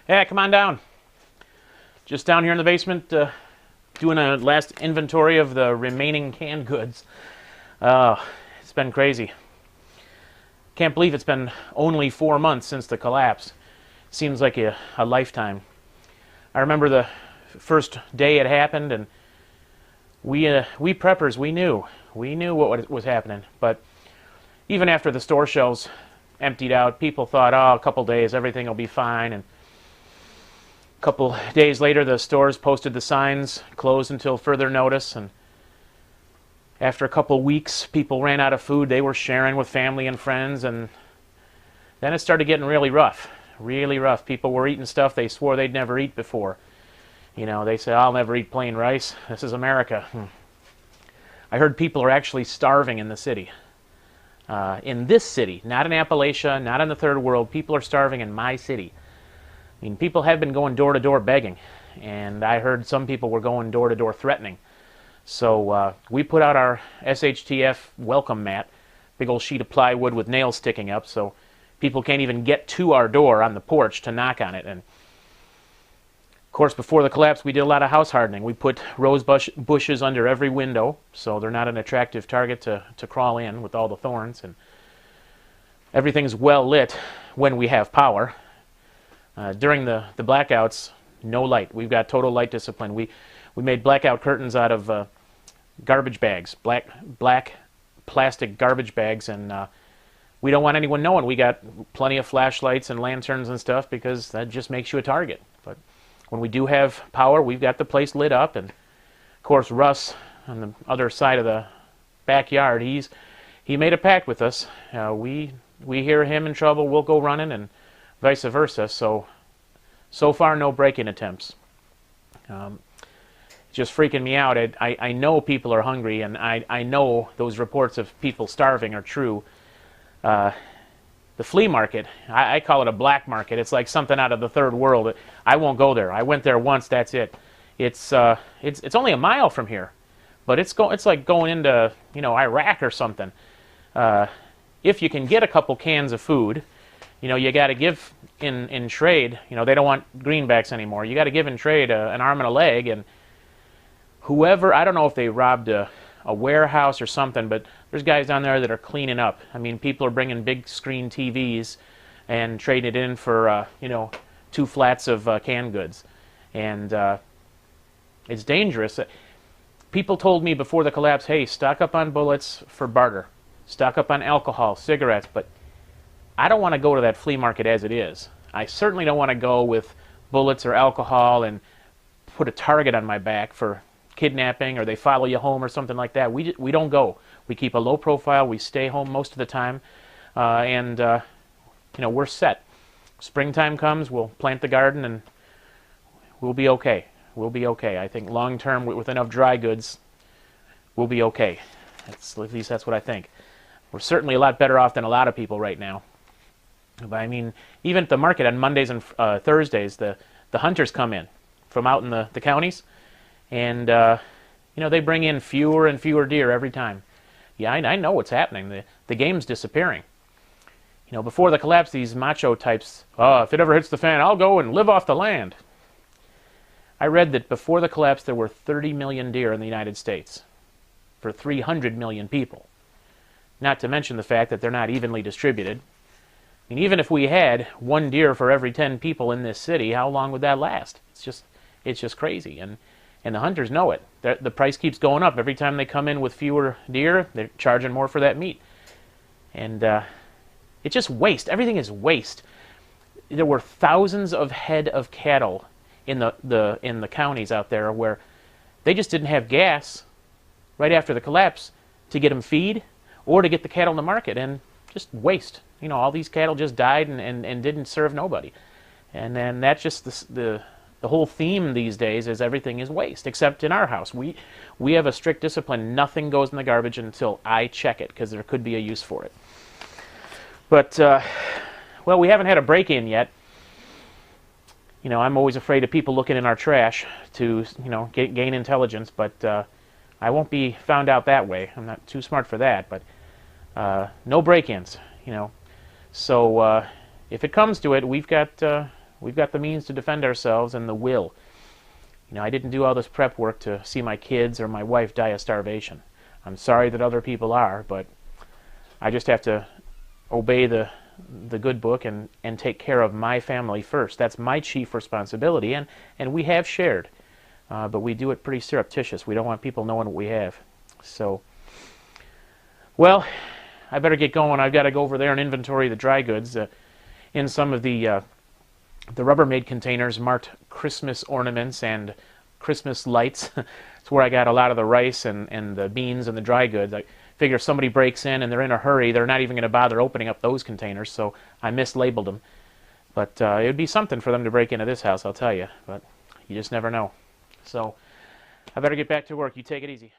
Yeah, come on down. Just down here in the basement, doing a last inventory of the remaining canned goods. It's been crazy. Can't believe it's been only 4 months since the collapse. Seems like a lifetime. I remember the first day it happened, and we preppers, we knew what was happening. But even after the store shelves emptied out, people thought, oh, a couple days, everything will be fine. And a couple days later, the stores posted the signs, closed until further notice. And after a couple weeks, people ran out of food they were sharing with family and friends. And then it started getting really rough, really rough. People were eating stuff they swore they'd never eat before. You know, they say, I'll never eat plain rice. This is America. I heard people are actually starving in the city. In this city, not in Appalachia, not in the third world. People are starving in my city. I mean, people have been going door to door begging, and I heard some people were going door to door threatening. So we put out our SHTF welcome mat, big old sheet of plywood with nails sticking up, so people can't even get to our door on the porch to knock on it. And of course, before the collapse, we did a lot of house hardening. We put rose bushes under every window, so they're not an attractive target to crawl in with all the thorns. And everything's well lit when we have power. During the blackouts, no light. We've got total light discipline. We made blackout curtains out of garbage bags, black plastic garbage bags, and we don't want anyone knowing. We got plenty of flashlights and lanterns and stuff because that just makes you a target. But when we do have power, we've got the place lit up. And of course, Russ on the other side of the backyard, he made a pact with us. We hear him in trouble, we'll go running, and vice versa. So far, no break-in attempts. Just freaking me out. I know people are hungry, and I know those reports of people starving are true. The flea market, I call it a black market. It's like something out of the third world. I won't go there. I went there once. That's it. It's only a mile from here, but it's like going into Iraq or something. If you can get a couple cans of food, you got to give in trade. They don't want greenbacks anymore. You got to give in trade an arm and a leg. And whoever, I don't know if they robbed a warehouse or something, but there's guys down there that are cleaning up. I mean, people are bringing big screen TVs and trading it in for 2 flats of canned goods, and it's dangerous. People told me before the collapse, hey, stock up on bullets for barter, stock up on alcohol, cigarettes, but I don't want to go to that flea market as it is. I certainly don't want to go with bullets or alcohol and put a target on my back for kidnapping, or they follow you home or something like that. We don't go. We keep a low profile. We stay home most of the time, and we're set. Springtime comes, we'll plant the garden, and we'll be okay. We'll be okay. I think long term, with enough dry goods, we'll be okay. At least that's what I think. We're certainly a lot better off than a lot of people right now. But I mean, even at the market on Mondays and Thursdays, the hunters come in from out in the counties. And, they bring in fewer and fewer deer every time. Yeah, I know what's happening. The game's disappearing. Before the collapse, these macho types, if it ever hits the fan, I'll go and live off the land. I read that before the collapse, there were 30 million deer in the United States for 300 million people. Not to mention the fact that they're not evenly distributed. I mean, even if we had 1 deer for every 10 people in this city, how long would that last? It's just crazy. And the hunters know it. The price keeps going up. Every time they come in with fewer deer, they're charging more for that meat. And it's just waste. Everything is waste. There were thousands of head of cattle in the counties out there where they just didn't have gas right after the collapse to get them feed or to get the cattle in the market, and just waste. All these cattle just died and didn't serve nobody. And then that's just the whole theme these days is everything is waste, except in our house. We have a strict discipline. Nothing goes in the garbage until I check it, because there could be a use for it. But, well, we haven't had a break-in yet. I'm always afraid of people looking in our trash to, gain intelligence, but I won't be found out that way. I'm not too smart for that, but no break-ins, So if it comes to it, we've got We've got the means to defend ourselves and the will. You know, I didn't do all this prep work to see my kids or my wife die of starvation. I'm sorry that other people are, but I just have to obey the good book and take care of my family first. That's my chief responsibility, and we have shared, but we do it pretty surreptitious. We don't want people knowing what we have. So, well, I better get going. I've got to go over there and inventory the dry goods. In some of the Rubbermaid containers marked Christmas ornaments and Christmas lights. It's where I got a lot of the rice and the beans and the dry goods. I figure if somebody breaks in and they're in a hurry, they're not even going to bother opening up those containers, so I mislabeled them. But it would be something for them to break into this house, I'll tell you. But you just never know. So I better get back to work. You take it easy.